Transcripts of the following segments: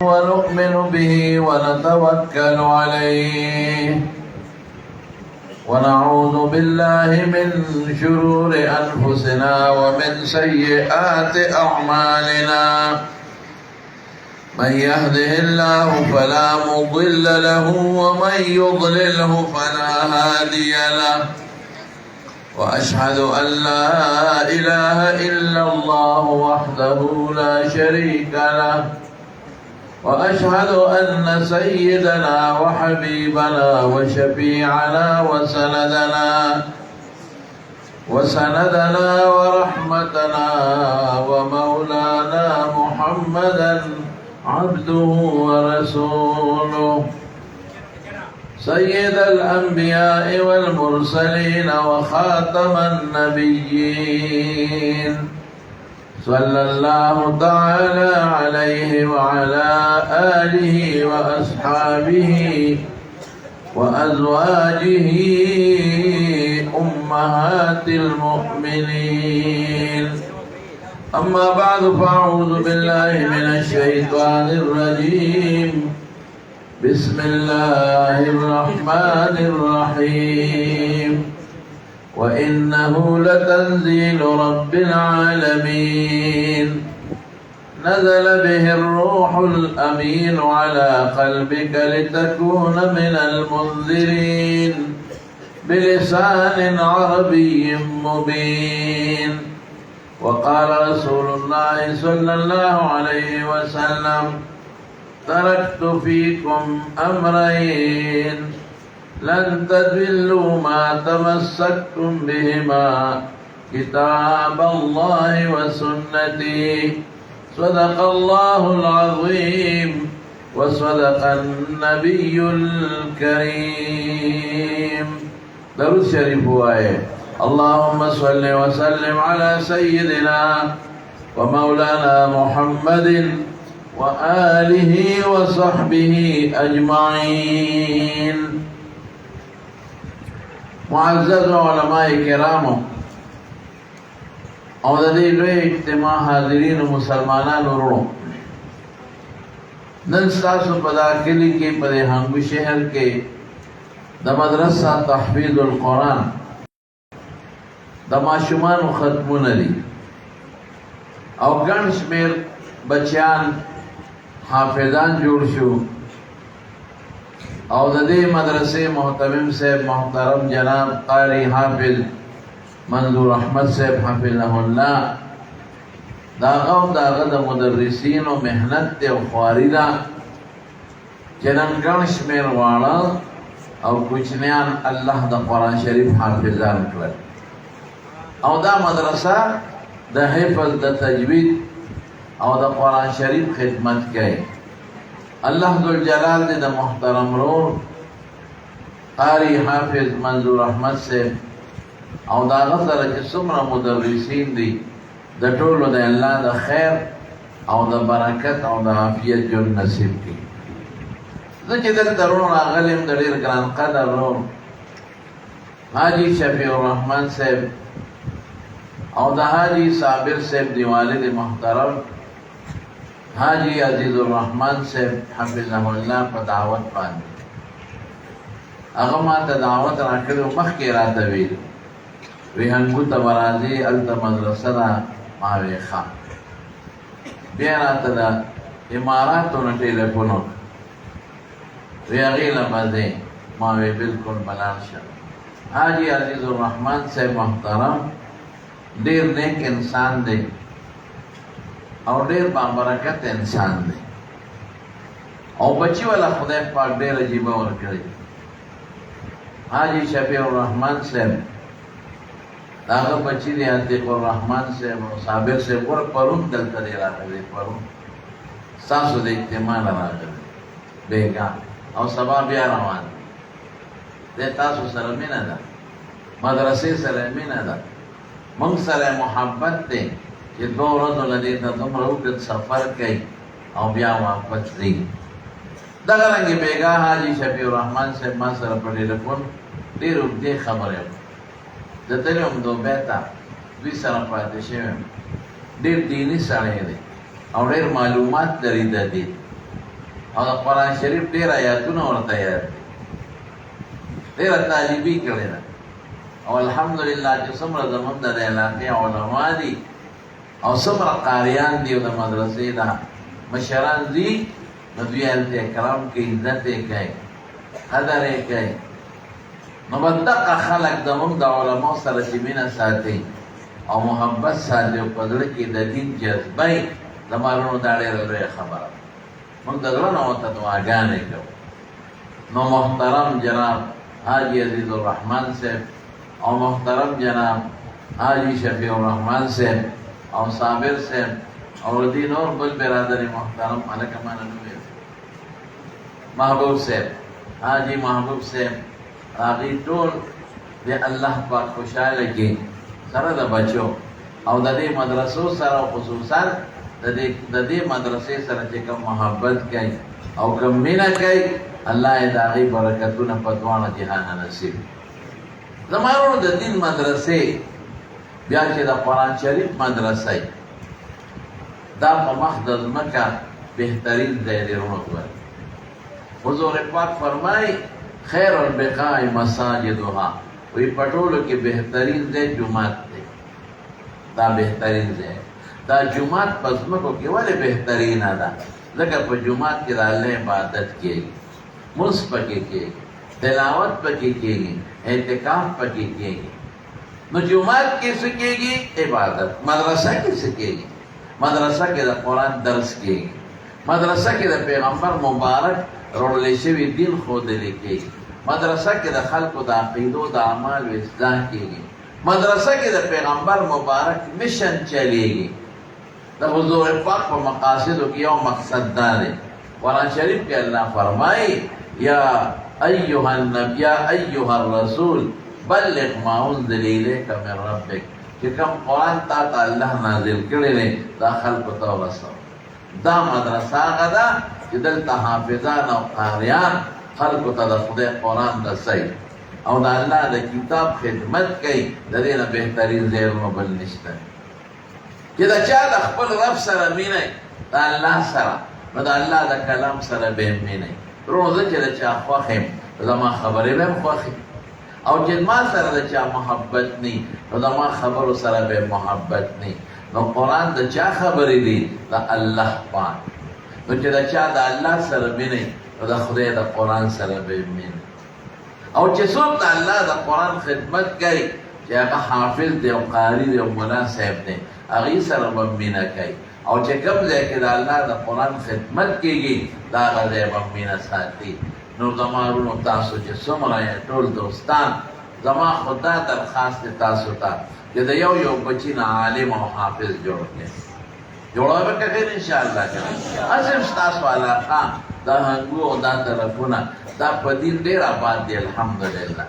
ونؤمن به ونتوكل عليه ونعوذ بالله من شرور أنفسنا ومن سيئات أعمالنا من يهده الله فلا مضل له ومن يضلله فلا هادي له وأشهد أن لا إله إلا الله وحده لا شريك له وأشهد أن سيدنا وحبيبنا وشفيعنا وسندنا ورحمتنا ومولانا محمدا عبده ورسوله سيد الأنبياء والمرسلين وخاتم النبيين صلى الله تعالى عليه وعلى آله وأصحابه وأزواجه أمهات المؤمنين أما بعد فأعوذ بالله من الشيطان الرجيم بسم الله الرحمن الرحيم وإنه لتنزيل رب العالمين نزل به الروح الأمين على قلبك لتكون من المنذرين بلسان عربي مبين وقال رسول الله صلى الله عليه وسلم تركت فيكم أمرين لن تضلوا ما تمسكتم بهما كتاب الله وسنتي صدق الله العظيم وصدق النبي الكريم. درود شريف آئے اللهم صل وسلم على سيدنا ومولانا محمد وآله وصحبه أجمعين. معزز علماء کرام او د دې لوی اجتماع حاضرین مسلمانانو ورو نن تاسو په داخلي کې په هنګو شهر کې د مدرسه تحفیظ القرآن د ماشومان ختمونه دي او ګڼ شمېر بچیان حافظان جوړ شو او د دې مدرسې محتمم صاحب محترم جناب قاری حافظ منظور احمد صاحب حفظه الله داغه د مدرسین او مهنت ته او خواري دا جنن ګڼ شمېر واړه او کوچنیان الله د قرآن شریف حافظان کړل او دا مدرسه د حفظ د تجوید او د قرآن شریف خدمت کوي. اللہ ذوالجلال دے دا محترم رور قاری حافظ منظور احمد سے او دا غزر جسمر مدرسین دی دا طولو دا اللہ دا خیر او دا برکت او دا عافیت جو نصیب کی. ذکی دل درون آغلیم دا دیر گران قدر رور حاجی شفیع الرحمن صاحب او دا حاجی صابر صاحب دی والد محترم حاجی عزیز الرحمن صاحب حفظه الله په دعوت باندې هغه ما ته دعوت راکړو مخکې راته ویل وی هنګو ته ورازي الته مدرسه ده ما وی ښه بیا راته د اماراتو نه ټلیفون وی هغې له باندې ما وی بلکل بلان شه. حاجی عزیز الرحمن صاحب محترم ډېر نیک انسان دی او ډېر بابرکت انسان دی او بچی والا خدای پاک ډېر عجیبه ورکړی. حاجی شفیع الرحمن صاحب داغه بچی دی عتیق الرحمن صاحب او صابر صاحب ور پرون دلته دی راغلی پرون ستاسو د اجتماع راغلی بیګا او سبا بیا روان دی. تاسو سره مینه ده مدرسې سره مینه ده موږ سره محبت دی چې 2 ورځو لدې ته دومره اوږد سفر کوي او بیا واپس ځي. دغه رنګې بیګا حاجي شفیع الرحمن صاحب ما سره په ټلیفون ډېر اوږدې خبرې وکړې. زه تللی وم دوبۍ ته دوی سره پاتې شوی یم. ډېر دیني سړی دی او ډېر معلومات لري د دین او د قرآن شریف ډېر آیاتونه ورته یاد دي، ډېره طالبي کړې ده. او الحمدلله چې څومره زمونږ د علاقې علما دي او څومره قاریان دي او د مدرسې د مشران دي، نو دوی هلته اکرام کوي، عزت یې کوي، قدر یې کوي. نو به دغه خلک زمونږ د علماو سره چې مینه ساتي او محبت ساتي او په زړه کې د دین جذبه یې، زما وروڼو دا ډېره لویه خبره ده. موږ د زړه نه ورته دعاګانې کوو. نو محترم جناب حاجی عزیز الرحمن صاحب او محترم جناب حاجی شفیع الرحمن صاحب او صابر صاحب او دی نور بل برادر محترم علیکہ مانا نویر محبوب صاحب حاجی محبوب صاحب آغی طول دی اللہ پاک خوشحال کی سره د بچو او د دې مدرسو سره خصوصا د دې مدرسې سره چې کوم محبت کوي او کوم مینه کوي، الله یې د هغې برکتونه په دواړه جهانه نصیب. زما وروڼو د دین مدرسې بیا چې د قرآن شریف مدرسه دا په مخ د ځمکه بهترین ځای دی وروڼو. حضور پاک فرمایي خیر البقاع مساجدها، وی په ټولو کې بهترین ځای جومات دی. دا بهترین ځای دا جومات په ځمکو کې ولې بهترینه ده؟ ځکه په جومات کې د الله عبادت کېږي، مونځ پکې کېږي، تلاوت پکې کېږي، اعتکاف پکې کېږي. نو جومات کې څه کېږي؟ عبادت. مدرسه کې څه کېږي؟ مدرسه کې د قرآن درس کېږي، مدرسه کې د پیغمبر مبارک روړلی شوي دین ښودلی کېږي، مدرسه کې د خلکو د عقیدو د اعمالو اصلاح کېږي، مدرسه کې د پیغمبر مبارک مشن چلیږي. د حضور پاک په مقاصدو کې یو مقصد دا دی. قرآن شریف کې الله فرمایي یا ایها النبی یا ایها الرسول بلغ ما انزل الیک من ربک، چې کوم قرآن تا ته الله نازل کړی دی دا خلکو ته ورسوه. دا مدرسه هغه ده چې دلته حافظان او قاریان خلکو ته د خدای قرآن رسوي او د الله د کتاب خدمت کوي. د دې نه بهترین ځای بل نشته. چې د چا د خپل رب سره مینه د الله سره، نو د الله د کلام سره به یې مینه. وروڼو زه چې د چا خوښ یم زما خبرې به هم خوښ او چې ما سره د چا محبت نه نو زما خبرو سره به محبت نه. نو قرآن د چا خبرې دي؟ د الله پاک. نو چې د چا د الله سره مینه نو د خدای د قرآن سره به یې مینه. او چې څوک د الله د قرآن خدمت کوي چې هغه حافظ دی او قاری دی او ملا صاحب دی، هغې سره به مینه کوي. او چې کوم ځای کې د الله د قرآن خدمت کېږي د هغه ځای به مینه ساتي. نو زما وروڼو تاسو چې څومره یې ټول دوستان، زما خو دا درخواست دی تاسو ته چې د یو یو بچي نه عالم او حافظ جوړ کړئ. جوړوی به که خیر انشاءالله که هسې ستاسو علاقه دا هنګو او دا طرفونه دا په دین ډېر آباد دی الحمدلله.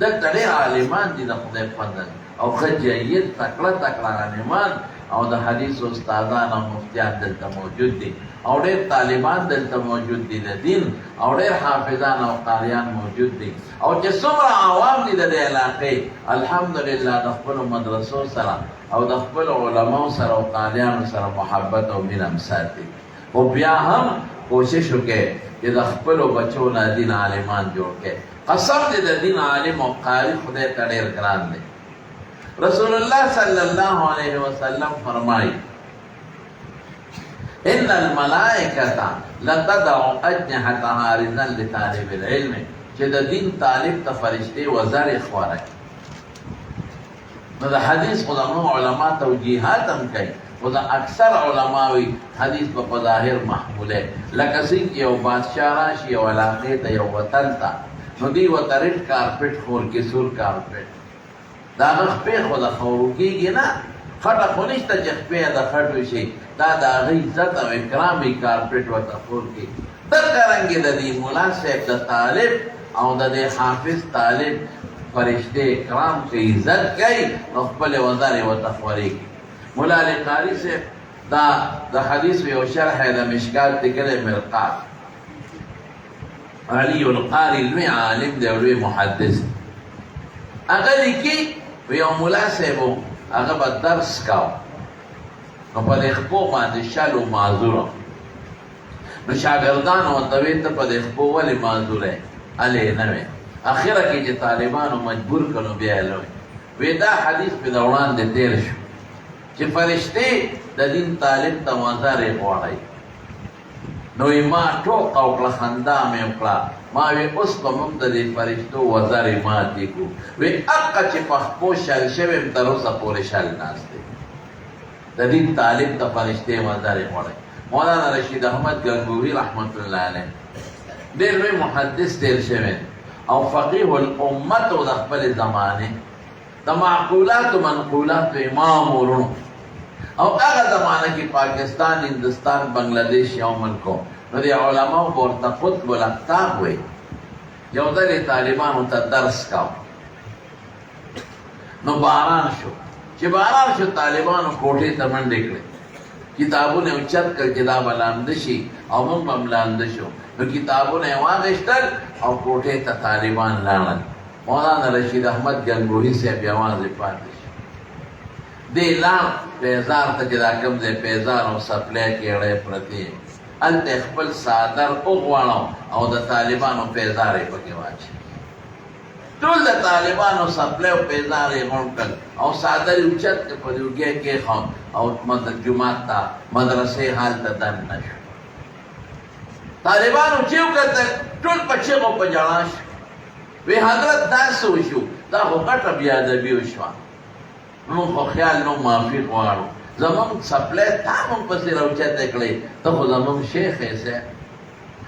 دلته ډېر عالمان دي د خدای فضل او ښه جید تکړه تکړه عالمان او د حدیث استادان او مفتیان دلته موجود دي او ډېر طالبان دلته موجود دي د دین او ډېر حافظان او قاریان موجود دي. او چې څومره عوام دي د دې علاقې الحمدلله د خپلو مدرسو سره او د خپلو علماو سره او قاریانو سره محبت او مینه هم ساتي. خو بیا هم کوشش وکړئ چې د خپلو بچو نه دین عالمان جوړ کړئ. قسم دې د دین عالم او قاری خدای ته ډېر ګران دی. رسول الله صلی الله علیه وسلم فرمایي ان الملائکة لتضع اجنحتها رضا لطالب العلم، چې د دین طالب ته فرشتې وزرې خواره کړي. نو د حدیث خو علما توجیحات هم کوي، خو د اکثر علما وي حدیث په ظاهر محموله. لکه څنګه یو بادشاه راشي یو علاقې ته یو وطن ته، نو دوی ورته ریډ کارپېټ خور کې سور کارپېټ د هغه خپې خو د خورو کېږي نه، خټه خو نشته چې خپې د خټو شي، دا د هغه عزت او اکرام وي کارپېټ ورته خور کېږي. دغرنګې د دې ملا صاحب د طالب او د دې حافظ طالب فرشتې اکرام کوي، عزت کوي، نو خپلې وزرې ورته خورېږي. ملا علی قاري صاحب دا د حدیث یو شرح یې د مشکات لیکلی مرقات. علی القاري لوی عالم دی او لوی محدث دی. هغه لیکي یو ملا صاحب و هغه به درس کاو، نو په دې خپو باندې شل و معذوره، نو شاگردان ورته وی ته په دې خپو ولې معذور یې هلې نه وې اخره کې چې طالبانو مجبور کړو بیا یې لوی وی دا حدیث په د وړاندې تېر شو چې فرشتې د دین طالب ته وزارې غواړئ نو ما ټوکه وکړه خندا مې وکړه ما وی اوس به موږ د دې فرشتو وزارې ماتې کړو وی هغه چې په خپو شل شوی یم تر اوسه پورې شل ناست دی د دین طالب ته فرشتې وزارې غواړئ مولانا رشید احمد گنگوهی رحمت الله علیه ډېر لوی محدث تېر شوی او فقیه الامت او د خپل زمانې د معقولاتو منقولاتو امام ورونو او هغه زمانه کې پاکستان هندوستان بنگلادیش یو ملکو نو د علماو به ورته قطب الاقطاب وایي یو ځل یې طالبانو ته درس کاو نو باران شو چې باران شو طالبانو کوټې ته منډې کړې کتابونه یې اوچت کړل چې دا به لانده شي او موږ به هم لانده شو نو کتابونه یې واخیستل او کوټې ته طالبان لاړل مولانا رشید احمد گنگوهی صاحب یوازې پاتې شو دې لاړ پیزار ته چې دا کوم ځای پیزار او سپلی کېړی پرتې هلته خپل څادر وغواړو او د طالبانو پیزار یې پکې واچوي ټول د طالبانو سپلی او پیزار یې غونډ کړل او څادر یې اوچت کړ په دې اوږې کېښود او جومات ته مدرسې حال ته دننه شو طالبانو چې وکتل ټول په چیغو په ژړا شو وی حضرت داسې وشو دا خو غټه بېادبي وشوه موږ خو خیال نو معافي غواړو زمونږ سپلی تا موږ پسې راوچته کړې ته خو زمونږ شیخ یې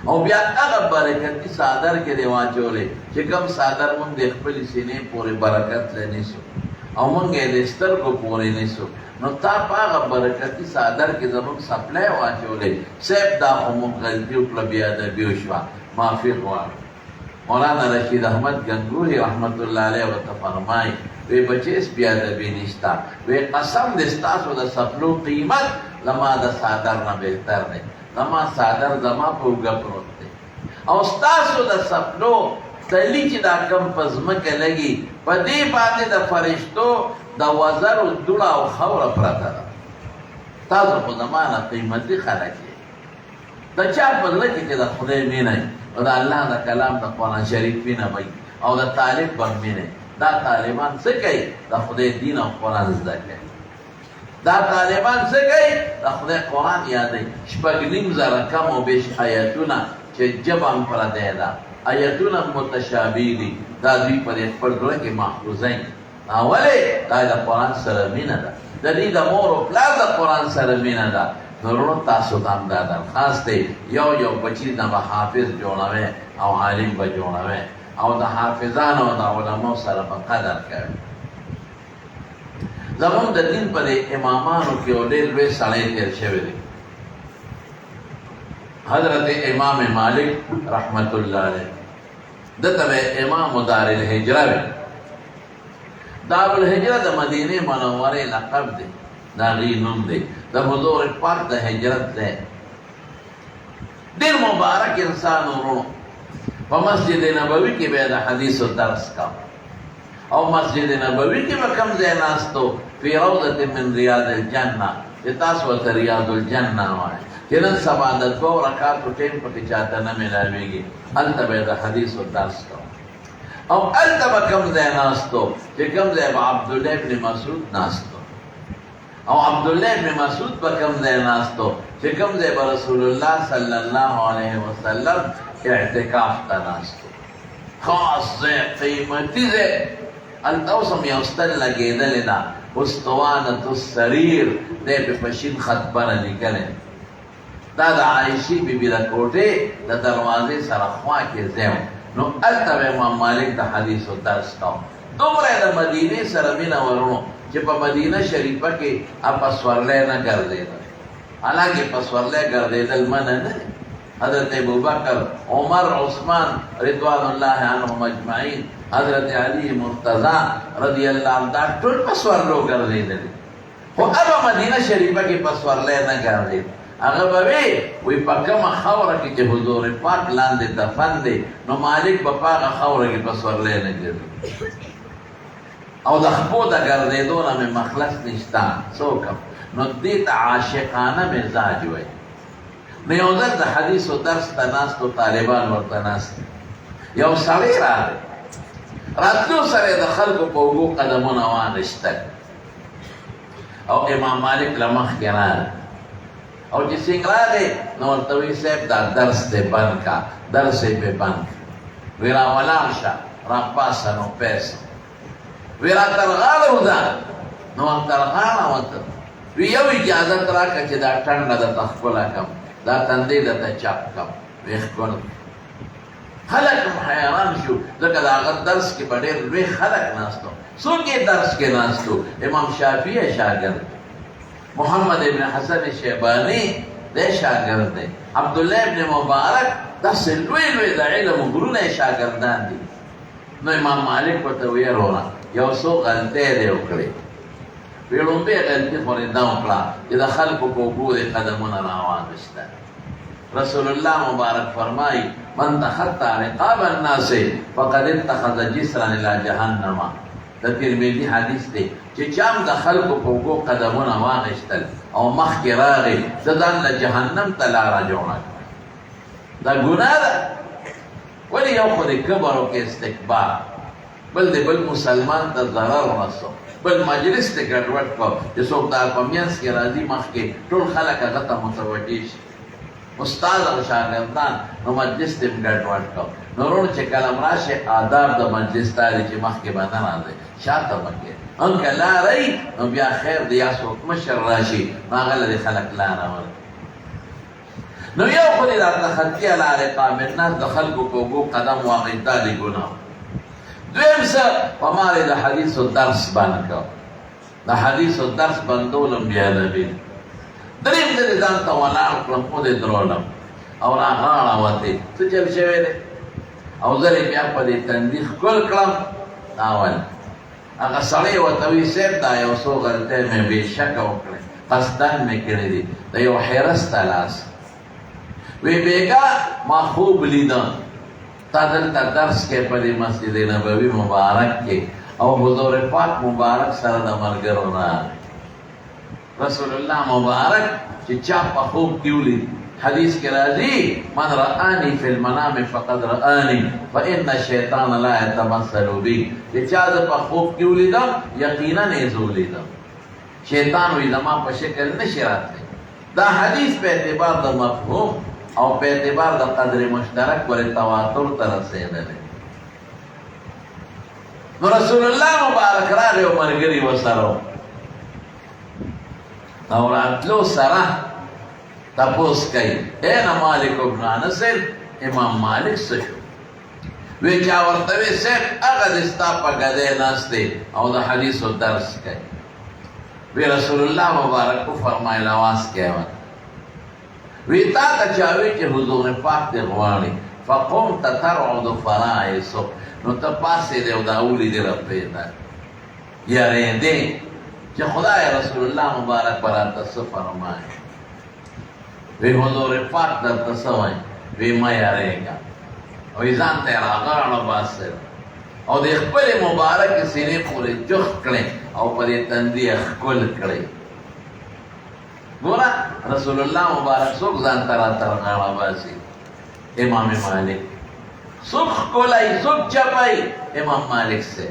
او بیا هغه برکتي څادر کې دې واچولې چې کوم څادر موږ د خپلې سینې پورې برکت لی نیسو او موږ یې د سترګو پورې نیسو نو تا په هغه برکتي څادر کې زمونږ سپلی واچولې صاحب دا خو موږ غلطي وکړه بېادبي وشوه معافي غواړو مولانا رشید احمد گنگوهی رحمت الله علیه ورته فرمایي وی بچیس بېادبي نشته وی قسم دې ستاسو د سپلو قیمت زما د څادر نه بهتر دی زما څادر زما په اوږه پروت دی او ستاسو د سپلو تلي چې دا کم په ځمکه لګي په دې باندې د فرشتو د وزرو دوړه او خاوره پرته ده تاسو خو زما نه قیمتي خلک یې د چا په زړه کې چې د خدای مینه او د الله د کلام د قرآن شریف مینه وي او د طالب به مینه دا طالبان څه کوي د خدای دین او قرآن زده کوي دا طالبان څه کوي د خدای قرآن یادوي شپږ نیم زره کم او بیش آیتونه چې ژبه هم پردی ده آیتونه متشابه دي دا دوی په خپل زړه کې محفوظوي ولې دا د قرآن سره مینه ده د دې د مور او پلار د قرآن سره مینه ده نورو تاسو ته هم دا درخواست دی یو یو بچی نه به حافظ جوړوي او عالم به جوړوي او د حافظانو او د علماو سره په قدر کوي زمونږ د دین په امامانو کې یو ډېر لوی سړی تېر شوی دی حضرت امام مالک رحمت الله علیه دته به امام دار الهجره وي دار الهجره د مدینې منورې لقب دی د هغې نوم دی د حضور پاک د هجرت دی ډېر مبارک انسان ورونو په مسجد نبوي کې به د حدیثو درس کاو او مسجد نبوي کې به کوم ځای ناستو فی روضة من ریاض الجنه چې تاسو ورته ریاض الجنه وایئ چې نن سبا د 2 رکعاتو ټیم پکې چاته نه میلاویږي هلته به د حدیثو درس کاو او هلته به کوم ځای ناستو چې کوم ځای به عبدالله ابن مسعود ناستو او عبدالله ابن مسعود به کوم ځای ناستو چې کوم ځای به رسول الله صلی الله علیه وسلم اعتکاف ته ناستو خاص ځای قیمتي ځای هلته اوس هم یو ستن لګېدلې ده اسطوانة السریر دی پې په شین خط بره لیکلی دا د عایشې بیبي د کوټې د دروازې سره خوا کې ځای نو هلته به امام مالک د حدیثو درس کوو دومره د مدینې سره مینه ورونو چې په مدینه شریفه کې په سورلی نه ګرځېدل حالانکې په سورلی ګرځېدل منع نه دی حضرت ابوبکر عمر عثمان رضوان الله عنهم اجمعین حضرت علی مرتضی رضی الله عنه دا ټول په سورلو ګرځېدلي خو هغه مدینه شریفه کې په سورلی نه ګرځېد هغه به وی په کومه خاوره کې چې حضور پاک لاندې دفن دی نو مالک به په هغه خاوره کې په سورلی نه ګرځي او د خپو د ګرځېدو نه مې مخلص نشته څه وکړم نو دې ته عاشقانه مزاج وایي نو یو ځل د حدیثو درس ته ناستو طالبان ورته ناست یو سړی راغی راتلو سره د خلکو په اوږو قدمونه واخیستل او امام مالک له مخکې راغی او چې څنګه راغی نو ورته وایي صاحب دا درس دې بند کا درس یې پې بند وی را ولاړ شه را پاسه نو پیسه وی را تر غاړه وځه نو تر غاړه وته وی یو اجازت راکړه چې دا ټنډه درته ښکله کړم دا تندی درته چاپ کړم وی ښکل خلک هم حیران شو ځکه د هغه درس کې به ډېر لوی خلک ناستو څوک یې درس کې ناستو امام شافعي شاګرد محمد ابن حسن شیبانی دی شاګرد دی عبدالله ابن مبارک داسې لوی لوی د علم غرونه یې شاګردان دي نو امام مالک ورته ویل وروره یو څو غلطۍ دې وکړې وی لومبۍ غلطي خو دې دا وکړه چې د خلکو په اوږو دې قدمونه راواخیستل رسول الله مبارک فرمایي من تخطى رقاب الناس فقد اتخذ جسرا الى جهنم د ترمذي حدیث دی چې چا د خلکو په اوږو قدمونه واخیستل او مخکې راغی د ځان له جهنم ته لاره جوړه کړه دا ګناه ده ولې یو خو د کبر او کې استکبار بل د بل مسلمان ته ضرر ورسو بل مجلس ته ګډوډ کړو چې څوک دا په منځ کې راځي مخکې ټول خلک هغه ته متوجه شي استاد او شاګردان نو مجلس ته ګډوډ کړو نو ورونو چې کلام راشه آداب د مجلس ته چې مخکې باندې راځي شاته مکه انکه لارې نو بیا خیر دی یا څوک مشر راشي هغه له خلک لاره ورکړي نو یو خو دې دا تخطي علی رقاب الناس د خلکو په اوږو قدم واخیستل دي ګناه دویم څه په ما د حدیثو درس بند کړ د حدیثو درس بندول هم بېادبي دریم ځل ځان ته ولاړ کړم خو دې درولم او راغاړه وتې څه چل شوی دی او زه یې بیا په دې تندي ښکل کړم دا ول هغه سړی ورته وایي صاحب دا یو څو غلطۍ مې بېشکه وکړې قصدن مې کړې دي د یو حرس ته لاس وی بیگا ما خوب لیدم تا دلتا درس کې په دې مسجد نبوي مبارک کې او حضور پاک مبارک سره د ملګرو راغی رسول الله مبارک چې چا په خوب کې ولید حدیث کې راځي من رآني فی المنام فقد رآني فإن الشیطان لا يتمثل بي چې چا د په خوب کې ولیدم یقینا یې زه ولیدم شیطان وی زما په شکل نشي راتلی دا حدیث په اعتبار د مفهوم او په اعتبار د قدر مشترک ورې تواتر ته رسېدلی نو رسول الله مبارک راغی او ملګري ورسره او راتلو سره تپوس کوي این مالک ابن انس امام مالک څه شو وی چا ورته وی صاحب هغه دې ستا په ګدۍ ناست دی او د حدیثو درس کوي وی رسول الله مبارک وفرمایل اواز کوي وی تا ته چا وی چې حضور پاک دې غواړي فقمت ترعد فرائصک نو ته پاسېدې او دا ولیدې رپېده یارېدې چې خدای رسول الله مبارک به راته څه فرمایي وی حضور پاک درته څه وایي وی مه یارېږه وی ځان ته یې راغاړه باسل او د خپلې مبارکې سینې پورې جخت کړې او په دې تندي یې ښکل کړې ګوره رسول الله مبارک څوک ځان ته راتر غاړه باسي امام مالک څوک ښکلی څوک چپی امام مالک سے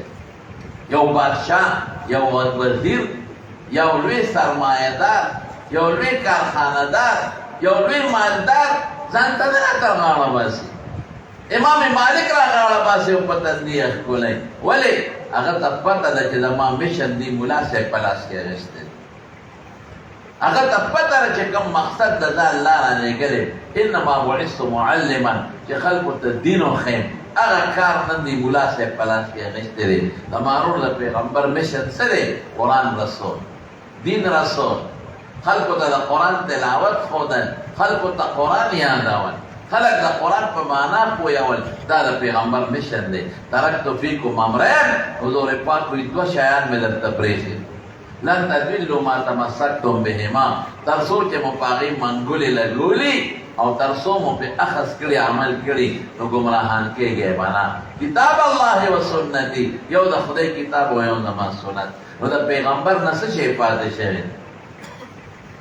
یو بادشاه یو وزیر یو لوی سرمایه‌دار یو لوی کارخانه‌دار یو لوی مالدار ځان ته نه راتر غاړه باسي امام مالک را غاړه باسي او په تندي یې ښکلی ولې هغه ته پته ده چې زما مشن دی ملا صاحب په لاس کې اخیستی هغه ته پته ده چې کوم مقصد د ده الله رالېږلی انما بعثت معلما چې خلکو ته دین وښیم هغه کار نن دی ملا صاحب په لاس کې اخیستی دی د مارور د پیغمبر مشن څه دی قرآن رسول دین رسول خلکو ته د قرآن تلاوت ښودل خلکو ته قرآن یادول خلق د قرآن په معنا پوهول دا د پیغمبر مشن دی ترکت فیکم امرین حضور پاک وی دوه شیان مې درته پرېښي لن تضلوا ما تمسکتم بهما تر څو چې مو په هغې منګولې لګولي او تر څو مو پې اخذ کړي عمل کړي نو ګمراهان کېږئ به نه کتاب الله و سنتي یو د خدای کتاب و یو زما سنت نو د پیغمبر نه څه شی پاتې شوی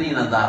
3000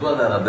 2000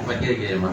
apa kira mah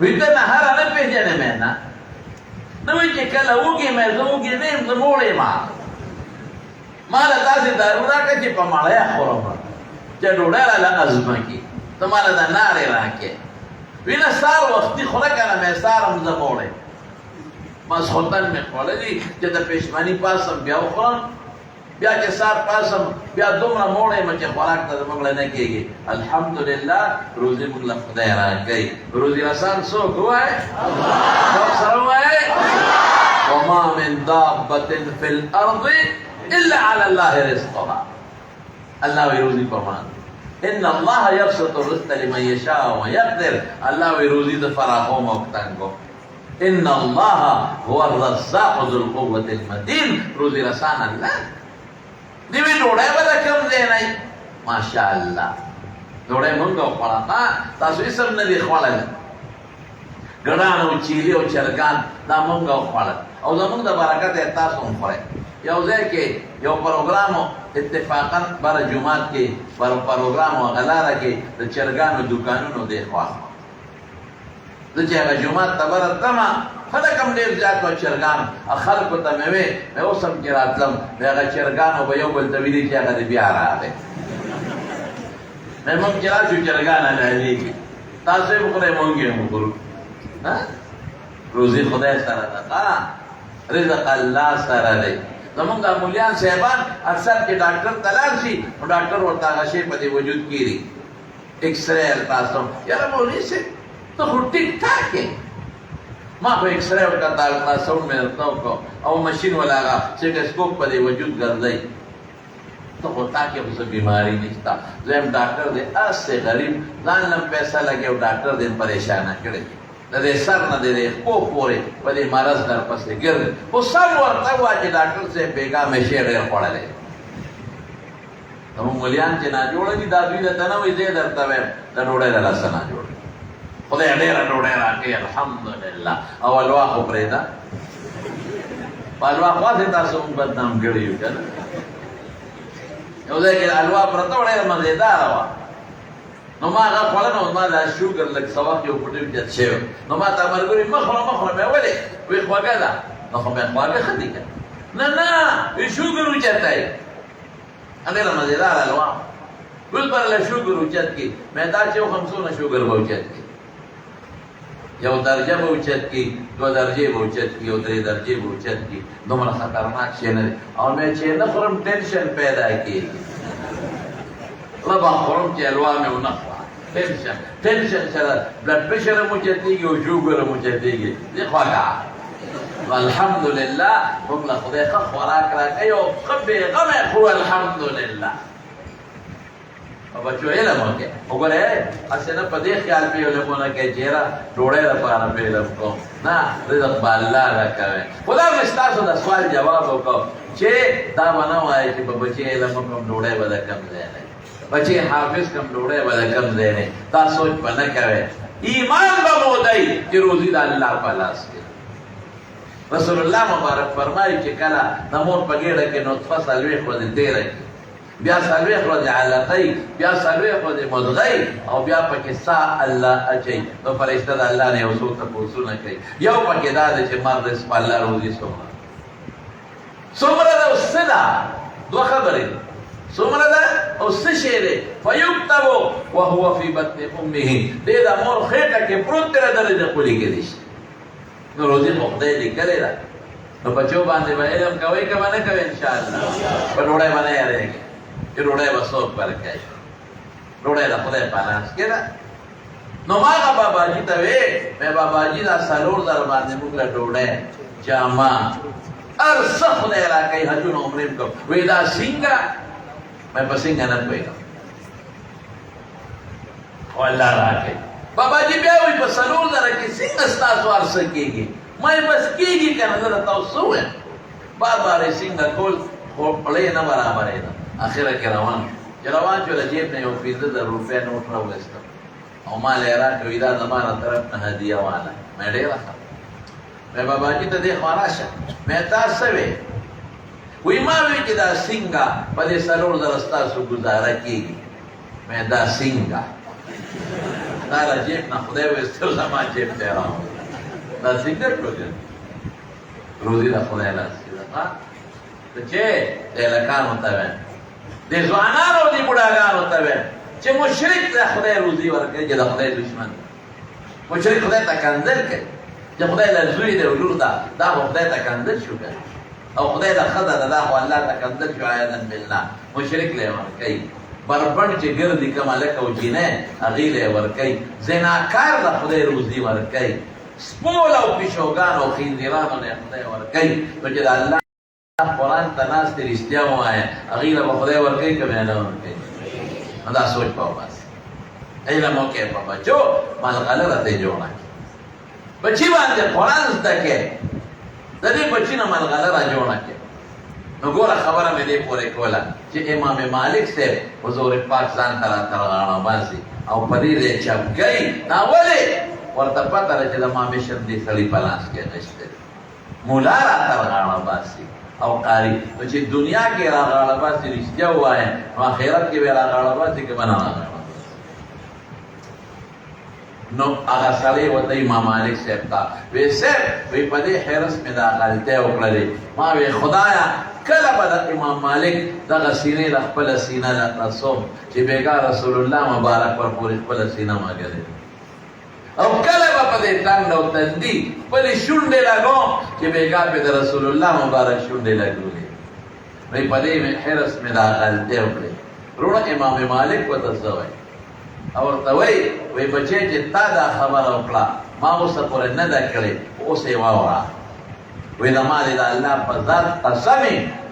ویته نه هر نه پیژنې مې نه نو وی چې کله وږي مې زه وږي نه یم زه موړ یم ما له داسې دارو راکړه چې په مړی خورم چې ډوډۍ راله ازمه کړي ته ما له د نارې راکړې وی نه سهار وختي خوره که نه مې سهار هم زه موړ یم ماسخوتن مې خوړلي چې د پېشمني پاسم بیا وخورم بیا چې سهار پاسم بیا دومره موړ یم چې خوراک ته زموږ له نه کېږي الحمدلله روزي موږ له خدای راکوي روزي رسان څوک ووایه څوک سره ووایه وما من دابة في الأرض إلا على الله رزقها الله ويروزي فرمان إن الله يبسط الرزق لمن يشاء ويقدر الله ويروزي فراغهم وقتنكم إن الله هو الرزاق ذو القوة المتين روزي رسان الله دی وی ډوډۍ به د کم ځای نه ماشاء الله ډوډۍ مونږ وخوړه تاسو یې سم نه دي خوړلی ګډان او چیلي او چرګان دا مونږ وخوړل او زمونږ د برکت یې تاسو هم خورئ یو ځای کې یو پروګرام اتفاقا بره جومات کې پروګرام و هغه لاره کې د چرګانو دوکانونو دی خوا زه چې هغه جومات ته بره تلمه خلک هم ډېر زیات وه چرګان خلکو ته مې وې مې اوس هم چې راتلم د هغه چرګانو به یو بل ته ویلي چې هغه دې بیا راغی مې موږ چې راشو چرګان حلالېږي تاسو یې وخورئ موږ یې هم وخورو روزي خدای سره ده رزق الله سره دی زمونږ دا مولیان صاحبان اکثر چې ډاکټر ته لاړ شي نو ډاکټر ورته هغه شی په دې وجود کېږي ایکسرې تاسو یاره مولوي صاحب ته خو ټیک ټاک یې ما خو ایکسرې وکړه الټراساونډ مې درته وکړو او مشین والا هغه سټیټوسکوپ په دې وجود ګرځئ ته خو تا کې خو څه بیماري نشته دویم ډاکټر دی هسې غریب ځان له پیسه لګي او ډاکټر دې پریشانه کړی د دې سر نه د دې خپو پورې په دې مرض در پسې ګرځي خو سم ورته ووایه چې ډاکټر صاحب بېګا مې شی ډېر خوړلی زموږ مولیان چې ناجوړه دي دا دوی درته نه وایي زه یې درته وایم د ډوډۍ له لاسه ناجوړه خدای ډېره ډوډۍ راکوي الحمدلله او الوا خو پرېږده په الوا خواځې تاسو موږ بدنام کړي یو که نه یو ځای کې الوا پرته وه ډېره مزېداره وه نو ما هغه خوړه نو ما دا شوګر لږ څه وخت یو پټۍ زیات شوی نو ما ته ملګري مه خوره مه خوره مې ولې وایي خوږه ده نو خو مې خواږه ښه دي که نه نه وایي شوګر اوچته یې ډېره مزېداره الوا اوس به له شوګر اوچت کړي مې دا چې وخورم څونه شوګر به اوچت کړي یو درجه به اوچت کړي دوه درجې به اوچت کړي یو درې درجې به اوچت کړي دومره خطرناک شی نه دی او مې چې نه خورم ټینشن پیدا کېږي زه به خورم چې الوا مې ونه خورم ټینشن سره بلډ پریشر هم اوچتېږي او شوګر هم اوچتېږي دې خوږه الحمدلله موږ له خدای ښه خوراک راکوي او ښه بېغمه خورو الحمدلله او بچو علم وکړئ وګورئ هسې نه په دې خیال پې علمونه کوي چې یاره ډوډۍ لپاره پې علم کوم نه رزق به الله راکوي خو دا مې ستاسو د سوال جواب وکړو چې دا به نه وایي چې په بچې علم وکړم ډوډۍ به د کم ځای نه بچې حافظ کم ډوډۍ به د کم ځای نه دا سوچ به نه کوئ ایمان به مو دی چې روزي د الله په لاس کې رسول الله مبارک فرمایي چې کله د مور په ګېډه کې نطفه څلوېښت ورځې تېره کړي بیا څلوېښت ورځې علقۍ بیا څلوېښت ورځې مضغۍ او بیا پکې سا الله اچوي نو فرشته د الله نه یو څو تپوسونه کوي یو پکې دا دی چې مر رزق الله روزي څومره ده او څه ده دوه خبرې دي څومره ده او څه شی دی فیکتب وهو فی بطن امه دې د مور خېټه کې پروت دی د رزق ولیکلی شي نو روزي خو خدای لیکلې ده نو بچو باندې به علم کوئ که به نه کوئ انشاءالله په ډوډۍ به نه یارېږي چې ډوډۍ به څوک ورکوي ډوډۍ د خدای په لاس کې ده نو ما هغه باباجي ته وې مې باباجي دا 4 زره باندې موږ له ډوډۍ جامه هر څه خدای راکوي حجونه عمرې م کوم وې دا څنګه مې په څنګه نه پوهېږم خو الله راکوي باباجي بیا وایي په 4 زره کې څنګه ستاسو هر څه کېږي ما یې بس کېږي که نه زه درته اوس څه ووایم بار بار یې څنګه کول خو پړۍ نه برابرېده اخره کې روان چې روان شو له جیب نه یو 15,000 روپۍ نوټ راوویسته او ما له یې راکړې دا زما له طرف نه هدیه واله مې ډېره ښه مې باباجي ته دې خوا راشه مې تا څه وې وایي ما وی چې دا څنګه په دې 4 زره ستاسو ګزاره کېږي مې دا څنګه تا له جیب نه خدای ویستو زما جیب ته یې راوړل. داسې ګټ وګڼه روزي د خدای لاسې ده. ته چې د هلکانو ته وایم، د ځوانانو او د بوډاګانو ته وایم چې مشرک د خدای روزي ورکوي چې د خدای دشمن دی. مشرک خدای ته کنځل کوي چې خدای له زوی دی او لور ده، دا خو خدای ته کنځل شو که او خدای له ښځه ده، دا خو الله ته کنځل شو. عیاذا بالله مشرک له یې ورکوي. بربنډ چې ګرځي کوم هلک او جینۍ هغې له یې ورکوي. زناکار له خدای روزي ورکوي. سپول او پیشوګان او خنزیرانو له خدای ورکوي. نو چې د الله قرآن ته ناست دی رښتیا ووایه، هغې له به خدای ورکوي که بیا نه ورکوي؟ نو دا سوچ په وباسي. علم وکړئ په بچو، ملغلره ته یې جوړه کړي. بچي باندې قرآن زده کړئ، د دې بچي نه ملغلره جوړه کړئ. نو ګوره خبره مې دې پورې کوله چې امام مالک صاحب حضور پاک ځان ته راته غاړه باسي او په دې یې چپ کوي. دا ولې؟ ورته پته ده چې د ما مشر دې سړي په لاس کې اخیستی دی. مولا راته غاړه باسي او قاري. نو چې دنیا کې را غاړه باسي رښتیا ووایه، نو آخرت کې به را غاړه باسي که به نه را غاړه. نو هغه سړی ورته امام مالک صاحب ته وی صاحب وی په دې حرس مې دا غلطۍ وکړلې. ما وی خدایه کله به د امام مالک دغه سینې له خپله سینه رسوم چې بېګا رسول الله مبارک ورپورې خپله سینه مګلې، او کله به په دې ټنډ او تندي خپلې شونډې لګوم چې بېګا پې د رسول الله مبارک شونډې لګولې. وی په دې حرس مې دا غلطۍ وکړې. وروڼه امام مالک ورته څه وایي او ورته وی بچی چې تا دا خبره وکړه ما اوسه پورې نه ده کړې، اوس یې واوره. وی د ما دې د الله په ذات قسم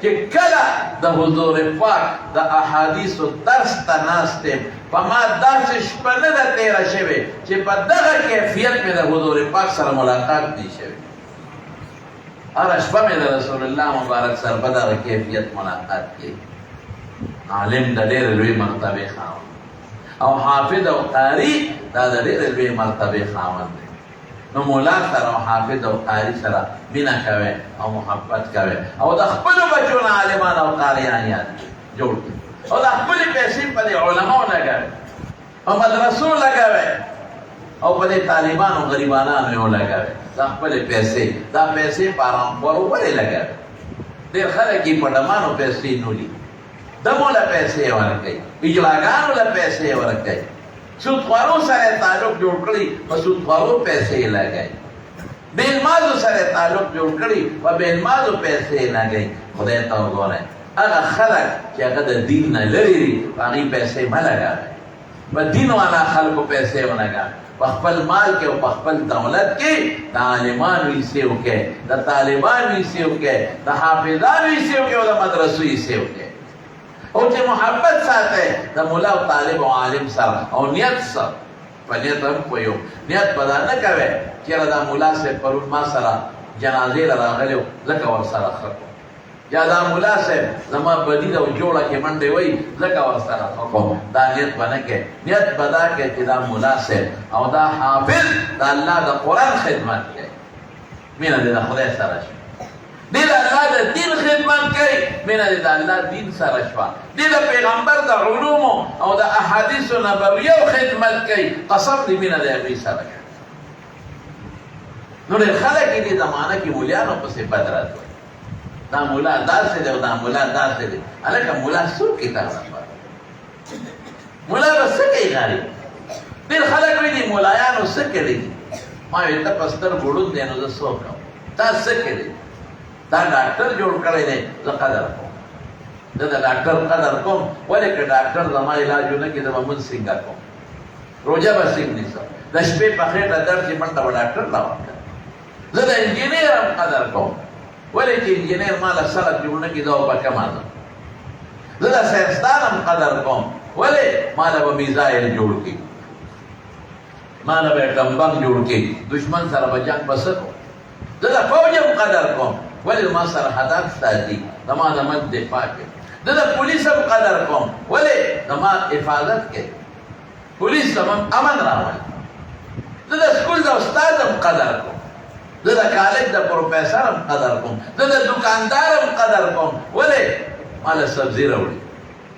چې کله د حضور پاک د احادیثو درس ته ناست یم، په ما داسې شپه نه ده تېره شوې چې په دغه کیفیت مې د حضور پاک سره ملاقات نه شوی. هره شپه مې د رسول الله مبارک سره په دغه کیفیت ملاقات کوي. عالم د ډېرې لوی مرتبې خاوند او حافظ او قاری دا د ډېرې لوی مرتبې خاوند دی. نو مولا سره او حافظ او قاری سره مینه کوئ او محبت کوئ او د خپلو بچو نه عالمان او قاریان یاد جوړ کړئ او د خپلې پیسې په دې علماو لګوئ او مدرسو لګوئ او په دې طالبانو غریبانانو یې ولګوئ. دا خپلې پیسې، دا پیسې په ارامخورو ولې لګوئ؟ ډېر خلک یې په ډمانو پیسې نولي، دمو له پیسې ورکوي، اجراګانو له پیسې ورکوي، سودخوارو سره تعلق جوړ کړي په سودخوارو پیسې لګوي، بېنمازو سره تعلق جوړ کړي په بېنمازو پیسې لګوي. خدای ته وګورئ، هغه خلک چې هغه د دین نه لرې دي په هغې پیسې مه لګوئ. په دین والا خلکو پیسې ولګوئ. په خپل مال کې او په خپل دولت کې د عالمانو حصې وکړئ، د طالبانو حصې وکړئ، د حافظانو حصې وکړئ او د مدرسو حصې وکړئ. او چې محبت ساتئ د ملا او طالب او عالم سره او نیت سره. په نیت هم پوهیو، نیت به دا نه کوئ چېرې دا ملا صاحب پرون ما سره جنازې له راغلی و ځکه ورسره ښه کړم، یا دا ملا صاحب زما بدي ده او جوړه کې منډې وایي ځکه ورسره ښه کوم. دا نیت به نه کوې. نیت به دا کوې چې دا ملا صاحب او دا حافظ د الله د قرآن خدمت کوي، مینه دې د خدای سره شي، دې د الله د دین خدمت کوي، مینه دې د الله دین سره شوه، دې د پیغمبر د علومو او د احادیثو نبویو خدمت کوي، قسم دې مینه د هغوی سره کوي. نو ډېر خلک یې دې زمانه کې مولیانو پسې بد رد وایي، دا مولا داسې دی او دا مولا داسې دی. هلکه مولا څوک یې تا لپاره؟ مولا به څه کوي غریب؟ ډېر خلک وایي دې مولایانو څه کړي دي؟ ما وایي ته په سترګو ړوند دی نو زه څه وکړم؟ تا څه کړي؟ دا ډاکټر جوړ کړی دی، زه قدر کوم، زه د ډاکټر قدر کوم. ولې که ډاکټر زما علاج ونه کړي زه به مونځ څنګه کوم؟ روژه به څنګه نیسم؟ د شپې په خېټه درد چې منډه به ډاکټر لا ورکړم. زه د انجینر هم قدر کوم، ولې چې انجینر ما له سړک جوړ نه کړي زه به کمه ځم. زه د ساینسدان هم قدر کوم، ولې ما له به میزایل جوړ کړي، ما له به اټم بم جوړ کړي، دشمن سره به جنګ به څه کوم. زه د فوج هم قدر کوم، ولې ما سره هدف ساتي، زما د ملک دفاع کوي. زه د پولیس هم قدر کوم، ولې زما حفاظت کوي، پولیس زموږ امن راولي. زه د سکول د استاد هم قدر کوم، زه د کالج د پروفیسر هم قدر کوم، زه د دکاندار هم قدر کوم، ولې ما له سبزي راوړي،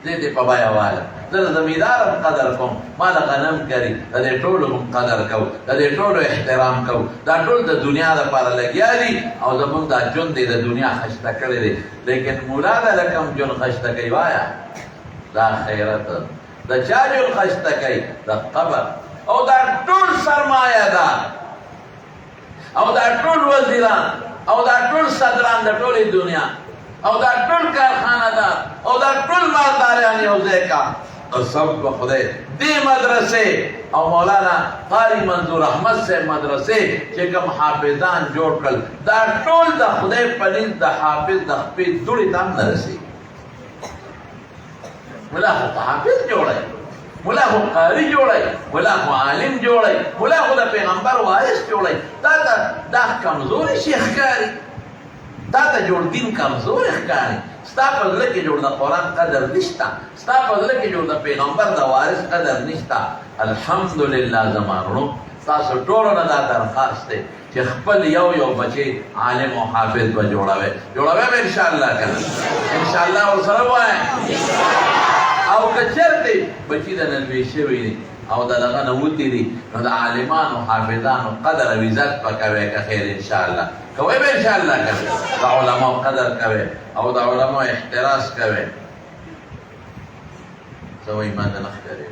دې په بیا واله زه د زمیندار هم قدر کوم ما له غنم کري د دې ټولو هم قدر کوو د دې ټولو احترام کوو دا ټول د دنیا دپاره لګیا دي او زمونږ دا ژوند دی د دنیا خشته کړی دی لیکن مولا د لکم ژوند خشته کوي وایه دا خیرت د چا ژوند خشته کوي د قبر او دا ټول سرمایه ده او دا ټول وزیران او دا ټول صدران د ټولې دنیا او دا ټول کارخانه ده او دا ټول مالداریان یو ځای کا او سب په خدای دې مدرسې او مولانا قاری منظور احمد صاحب مدرسې چې کوم حافظان جوړ کړل دا ټول د خدای پنځ د حافظ د خپې دوړې ته نه رسي مولا خو حافظ جوړای مولا خو قاری جوړای مولا خو عالم جوړای مولا خو د پیغمبر وارث جوړای دا کمزوري شیخ کاری تا ته جوړ دین کمزور ښکاري ستا په زړه کې جوړ د قرآن قدر نشته ستا په زړه کې جوړ د پیغمبر د وارث قدر نشته الحمدلله زمانو تاسو ټولو نه دا درخواست دی چې خپل یو یو بچی عالم او حافظ به جوړوي به انشاءالله کنه انشاءالله ورسره وایه او که چېرته بچي د نلوي شوي دي او د دغه نه وتي دي نو د عالمانو حافظانو قدر او عزت به کوئ که خیر انشاءالله کوئ به انشاءالله کوئ د علماو قدر کوئ او د علماو احتراس کوئ څه وایي ما ته نه ښکاري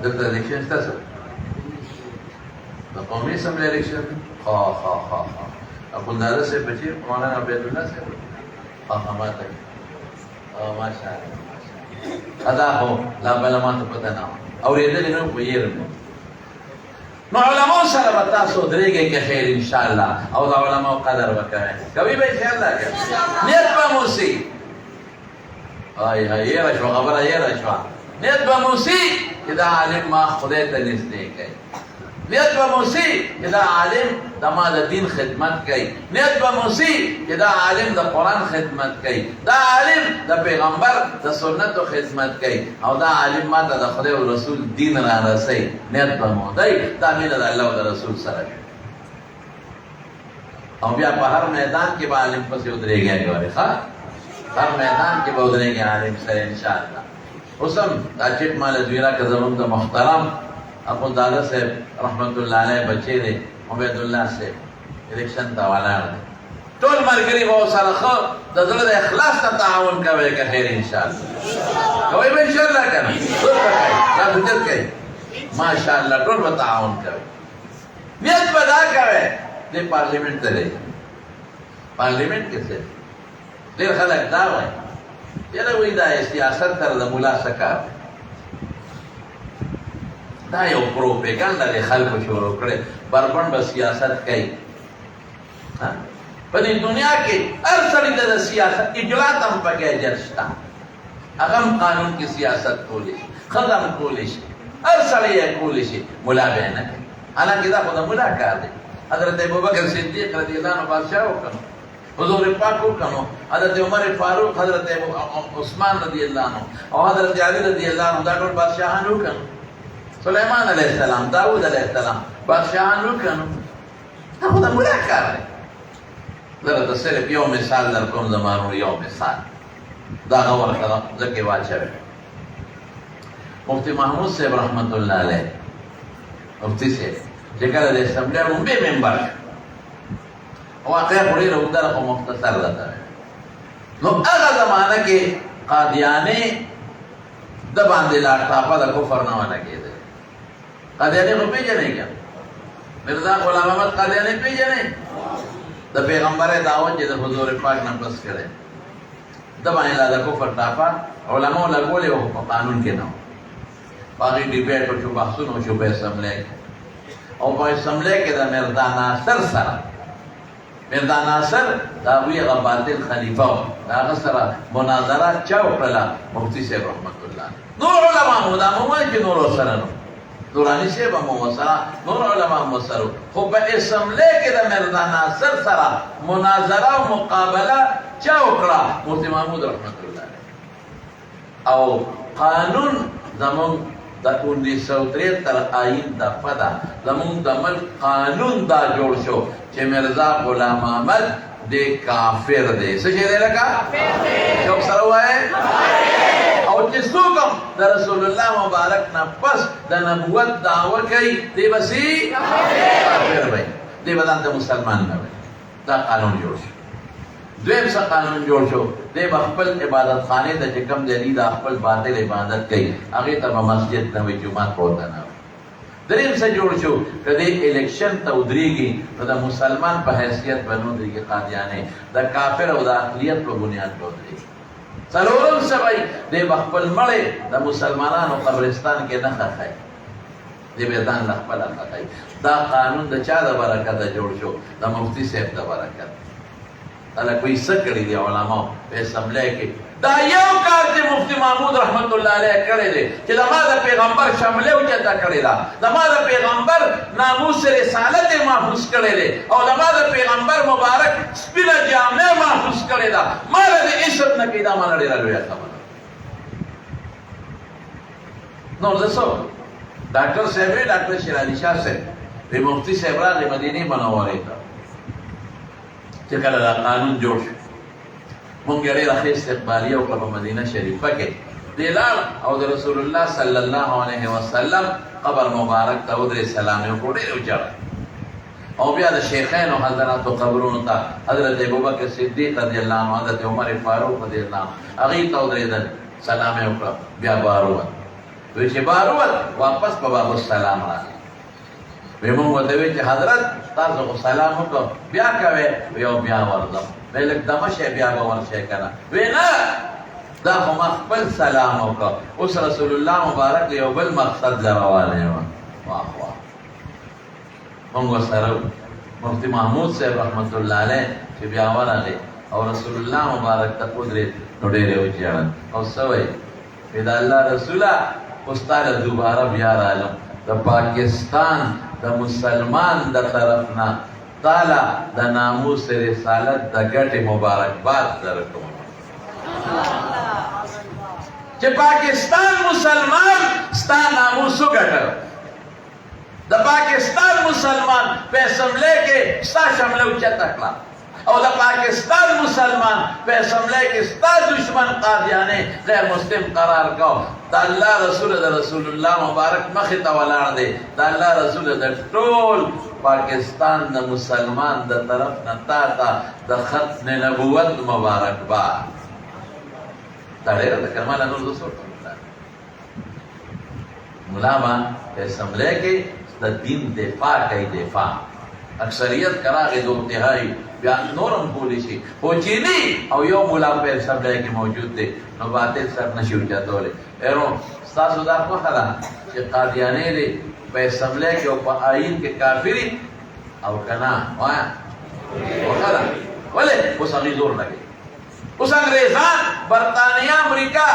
دلته الیکشن شته څه د قومي اسمبلۍ الیکشن اخوندزاده صاحب بچی مولانا عبیدالله صاحب ماته ماشاءالله ادا خو لا بله ماته پته نه وه اورېدلې نه پوهېږم نو علماو سره به تاسو درېږئ که خیر انشاءالله او د علماو قدر به کوئ کوي به انشاءالله نیت به مو سي هېره شوه خبره هېره شوه نیت به مو سي چې دا عالم ما خدای ته نږدې کوي نیت به مو سي چې دا عالم د ما د دین خدمت کوي نیت به مو سي چې دا عالم د قرآن خدمت کوي دا عالم د پیغمبر د سنتو خدمت کوي او دا عالم ما ته د خدای او رسول دین را رسوي نیت به مو دی دا مینه د الله او د رسول سره او بیا په هر میدان کې به عالم پسې ودرېږي ګورې ښه هر میدان کې به ودرېږي عالم سره انشاءالله اوس هم دا چټ مال زویرا که زمونږ د محترم اخوندزاده صاحب رحمت الله علیه بچی دی عبیدالله صاحب الیکشن ته ولاړ دی ټول ملګري به ورسره ښه د زړه د اخلاص نه تعاون کوئ که خیر انشاءالله کوئ به انشاءالله که نه ټول به کوئ دا فکر کوئ ماشاءالله ټول به تعاون کوئ نیت به دا کوئ دې پارلیمنټ ته دی پارلیمنٹ کې څه ډېر خلک دا وایي یاره وایي دا سیاست سره د ملا څه کار دا یو پروپیګنډه د خلکو شروع کړې بربنډ به سیاست کوي په دې دنیا کې هر سړي ته د سیاست اجلاس هم پکې اجر شته هغه هم قانون کې سیاست کولی شي ښځه هم کولی شي هر سړی یې کولی شي ملا به یې نه کوي حالانکې دا خو د ملا کار دی حضرت ابوبکر صدیق رضی الله عنه بادشاه وکړو حضور پاک وکړو حضرت عمر فاروق حضرت عثمان رضی الله عنه او حضرت علی رضی الله عنه دا ټول بادشاهان وکړو سلیمان علیہ السلام داود علیہ السلام بادشاہان وکړو دا خو د ملا کار دی درته صرف یو مثال در کوم زمانو یو مثال دا هغه ورته ځکه واچوي مفتی محمود صاحب رحمت الله علیه مفتی صاحب چې کله د اسمبلۍ لومړی ممبر واقعه خو ډېره اوږده ده خو مختصر راته نو هغه زمانه کې قادیانې د باندې لا ټاپه د کفر نه ولګېده قادیانې خو پېژنئ که مرزا غلام احمد قادیانې پېژنئ د پیغمبر دعوت چې د حضور پاک نه پس کړی د باندې لا د کفر ټاپه علماو لګولې وه په قانون کې نه په هغې ډیبېټ وشو بحثونه وشو په اسمبلۍ کې او په اسمبلۍ کې د مرزا ناصر سره مرزا ناصر د هغوی هغه باطل خلیفه و د هغه سره مناظره چا وکړله مفتي صاحب رحمت الله نور علما مو دا مو وایي چې نور ورسره نو نوراني صاحب هم ورسره نور علما هم ورسره خو په اسمبلۍ کې د مرزا ناصر سره مناظره او مقابله چا وکړه مفتي محمود رحمت الله او قانون زمونږ دا 1973 آئین دا فدا زمون د ملک قانون دا جوړ شو چې مرزا غلام احمد دے کافر دے سچے دے لگا جو سره وای او چې څوک د رسول الله مبارک نه پس د نبوت دعوه کوي دی بسی کافر وای دی بدن د مسلمان نه وای دا قانون جوړ شو دویم څه قانون جوړ شو دی خپل عبادت خانه د کوم دی د خپل باطل عبادت کوي هغه ته مسجد نه وي جمعه کوته نه دریم څه جوړ شو کدی الیکشن ته ودرېږي نو د مسلمان په حیثیت بنو دی قادیانه د کافر او د اقلیت په بنیاد ودرېږي څلورم څه وای دی خپل مړې د مسلمانانو قبرستان کې نه خښای دی به ځان خپل خښای دا قانون د چا د برکت جوړ شو د مفتی صاحب د برکت الله کوئی سکړی دی علماء په اسمبلی کې دا یو کار چې مفتی محمود رحمت الله علیه کړی دی چې د ما د پیغمبر شامل او چتا کړی دا د ما د پیغمبر ناموس رسالت محفوظ کړی دی او د ما د پیغمبر مبارک سپینه جامه محفوظ کړی دا ما د اسم نه کیدا ما لري راوي خبره نو دسو ډاکټر صاحب ډاکټر شیر علي شاه صاحب په مفتی صاحب را مدینه منوره ته چې کله دا قانون جوړ شو مونږ یې راخې استقبالیه او په مدینه شریفه کې دلال او د رسول الله صلی الله علیه وسلم قبر مبارک ته ودرې سلام یې وکړ او چا او بیا د شیخین او حضرات قبرونو ته حضرت ابوبکر صدیق رضی الله عنه حضرت عمر فاروق رضی الله عنه هغه ته ودرېدل سلام یې وکړ بیا باروت وی چې باروت واپس په باب السلام راغی ویمون وته وی چې حضرت تاسو کو سلام وکړو بیا کوي یو بیا ورځم بلک دمشه بیا ورشه کنه وینا دا خو خپل سلام وکړو اوس رسول الله مبارک یو بل مقصد لروانه و واه واه موږ سره مفتی محمود صاحب رحمت الله علیه چې بیا ورغه او رسول الله مبارک ته قدرت نو ډېر وچاړ او سوي دا الله رسوله استاد دوباره بیا رااله د پاکستان د مسلمان د طرف نه تعالی د ناموس رسالت د ګټې مبارکباد درکوم چې پاکستان مسلمان ستا ناموس وګټه د پاکستان مسلمان په اسمبلی کې ستا شمله اوچته کړه او د پاکستان مسلمان په اسمبلی کې ستا دشمن قادیانه غیر مسلم قرار کو دا الله رسول د رسول الله مبارک مخې ته ولاړ دی دا الله رسول د ټول پاکستان د مسلمان د طرف نه تا ته د ختم نبوت مبارکباد دا ډېره د کماله نور دوستو ملا ما په اسمبلی کې د دین دفاع کوي دفاع اکثریت کراغه دو انتهایی بیا نورم بولی شي خو چینی او یو مولا په اسمبلی کې موجود دی نو باطل سر نشي وچاتولی ایرو ستاسو دا خوښه ده چې قادیانې دی په اسمبلی کې او په آئین کې کافری او کنا وایا خوښه ده ولې اوس هغې زور لګي اوس انګریزان برطانیه امریکا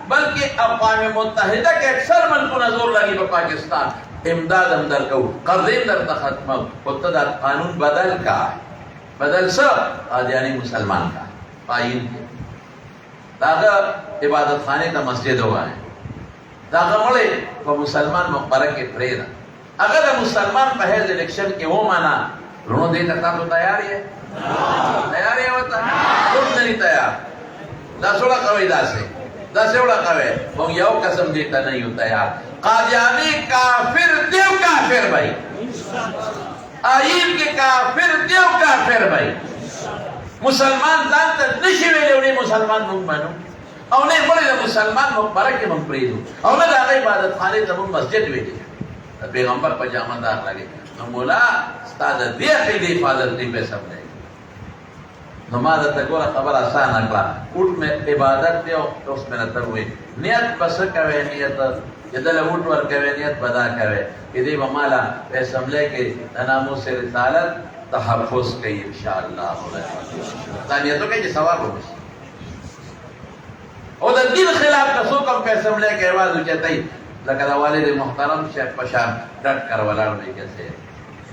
بلکې اقوام متحده کې اکثر ملکونه زور لګي په پاکستان امداد هم درکو قرض هم درته ختمو خو ته دا قانون بدل کا بدل څه قادیاني مسلمان کا آئین کې دا عبادت خانه ته مسجد وایي دا مړی په مسلمان مقبره کې پرېږده هغه د مسلمان په حیث الیکشن کې ومنه ورونو دې ته تاسو تیار یې تیار یې ورته ټول نه تیار دا څوړه کوي داسې وړه کوي موږ یو قسم دې ته نه یو تیار قادیانی کافر دیو کافر بھائی آئین کے کافر دیو کافر بھائی مسلمان ځان ته نشي ویلی وړي مسلمان موږ منو او نه بلې د مسلمان مقبره کې موږ پرېږدو او نه د هغه عبادت خانې ته موږ مسجد ویلي د پیغمبر په جامه دار لګي نو مولا ستا د دې عقیدې حفاظت دې په سم دی نو ما درته ګوره خبره اسانه کړه اوټ مې عبادت دی او اوس مې راته ووایي نیت به څه کوې نیت چې دله وټ ورکوې نیت به دا کوې چې دې به ماله په اسمبلی کې د ناموس رسالت تحفظ کوي انشاءالله دا نیت وکړئ چې ثواب وشي او د دین خلاف که څوک هم په اسمبلی کې اواز اوچتوي لکه د والد محترم شیخ په شان ډټ کر ولاړ دی کیسې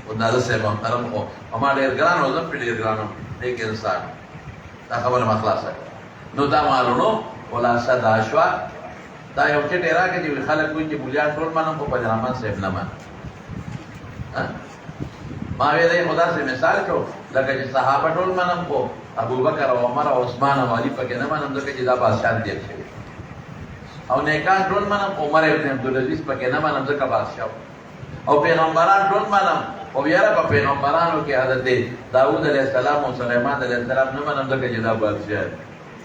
او دادا صاحب محترم خو ما ډېر ګران و زه پې ډېر ګران وم نیک انسان دا خبره ما خلاصه کړه نو دا معلومو خلاصه دا شوه دا یو چې ډیرا کې چې خلک وایي چې مولیان ټول منم خو فضل الرحمن صاحب نه منم. ما وی دی خدا سے مثال کو لکه چې صحابه ټول منم خو ابوبکر او عمر او عثمان او علی پکې نه منم ځکه چې دا بادشاہ دی شوی. او نیکان ټول منم عمر ابن عبدالعزیز پکې نه منم ځکه بادشاہ. او پیغمبران ټول منم او یاره په پیغمبرانو کې حضرت داوود علیه السلام او سلیمان علیه السلام نه منم ځکه چې دا بادشاہ دی.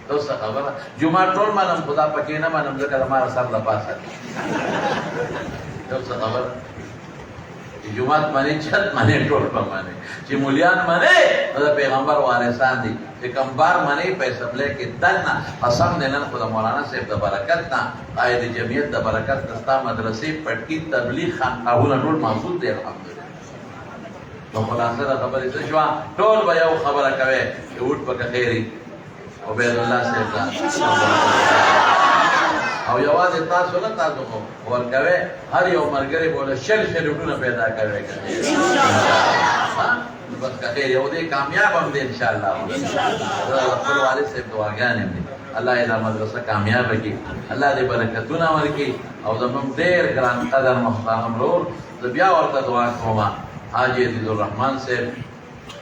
دوسته خبره جمعه ټول منم خدا پکې نه منم ځکه زما سر له پاسه دی. دوسته خبره جمعات مانی چت مانی ټول په مانی چې مولیان مانی دا پیغمبر وارثان دي چې کمبار مانی په سبله کې دنا قسم نه نن خدای مولانا صاحب د برکت نه قائد جمعیت د برکت دستا مدرسې پټکی تبلیغ خانقاهونه ټول موجود دي الحمدلله. نو خلاصه دا خبرې څه شو ټول به یو خبره کوي چې وټ پکې خیری عبید الله صاحب او یوازې تاسو نه تاسو خو ورکوي هر یو مرګري بوله شل وټونه پیدا کوي بس که یو دې کامیاب هم دي ان شاء الله. خپل والد صاحب دعاګانې دي الله یې دا مدرسه کامیاب کړي الله دې برکتونه ورکړي او زموږ ډېر ګران قدر محترم ورور زه بیا ورته دعا کوم حاجي عزیز الرحمن صاحب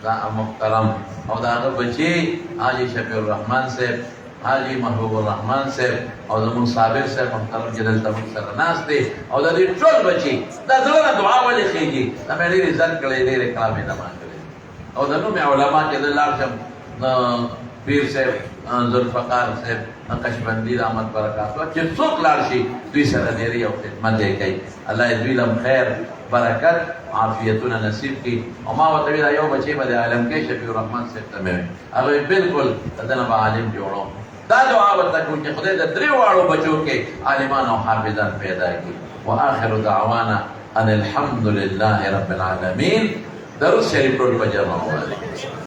دا محترم او دا هغه بچي حاجي شفیع الرحمن صاحب حاجی محبوب الرحمن صاحب او زمون صابر صاحب محترم چې دلته موږ سره ناست دي او د دې ټول بچي دا زړه نه دعا ولې کېږي دا مې ډېرې عزت کړی ډېرې کلامې نه ما کړی او د نوم علما چې د لاړ شم پیر صاحب ذوالفقار صاحب نقشبندي رحمت برکات چې څوک لاړ شي دوی سره ډېرې او خدمت یې کوي الله یې دوی لم خیر برکت عافیتونه نصیب کړي. او ما ورته ویل یو بچی به د عالم کې شفیع الرحمن صاحب ته مې هغه بالکل دنه به عالم جوړو. دا دعا ورته کوم چې خدای د درې واړو بچو کې عالمان او حافظان پیدا کړي. واخر دعوانا ان الحمد لله رب العالمین. درود شریف ټول په جمع وایي.